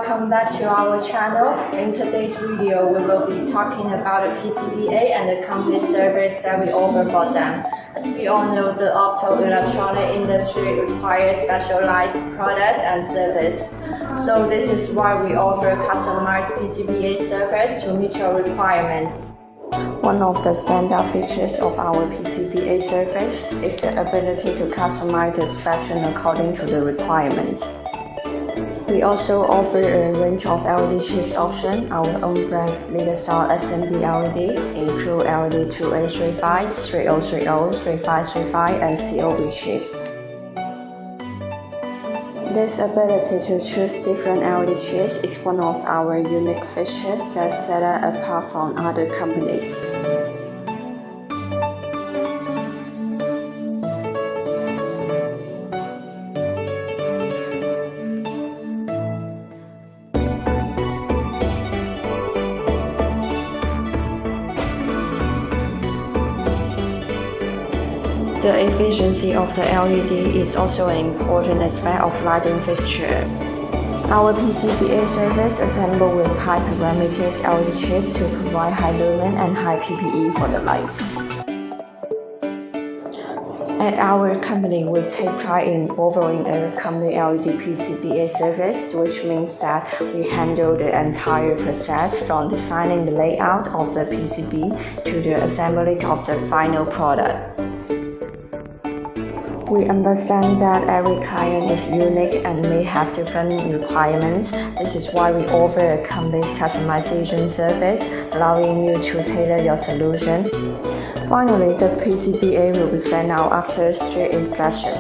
welcome back to our channel. In today's video, we will be talking about the PCBA and the complete service that we offer for them. As we all know, the optoelectronic industry requires specialized products and service. So this is why we offer customized PCBA service to meet your requirements. One of the standout features of our PCBA service is the ability to customize the spectrum according to the requirements. We also offer a range of LED chips options. Our own brand leader-style SMD LED include LED 2835, 3030, 3535, and COB chips. This ability to choose different LED chips is one of our unique features that set us apart from other companies. The efficiency of the LED is also an important aspect of lighting fixture. Our PCBA service assembled with high parameters LED chips to provide high lumen and high PPE for the lights. At our company, we take pride in offering a complete LED PCBA service, which means that we handle the entire process from designing the layout of the PCB to the assembly of the final product. We understand that every client is unique and may have different requirements. This is why we offer a complete customization service, allowing you to tailor your solution. Finally, the PCBA will be sent out after strict inspection.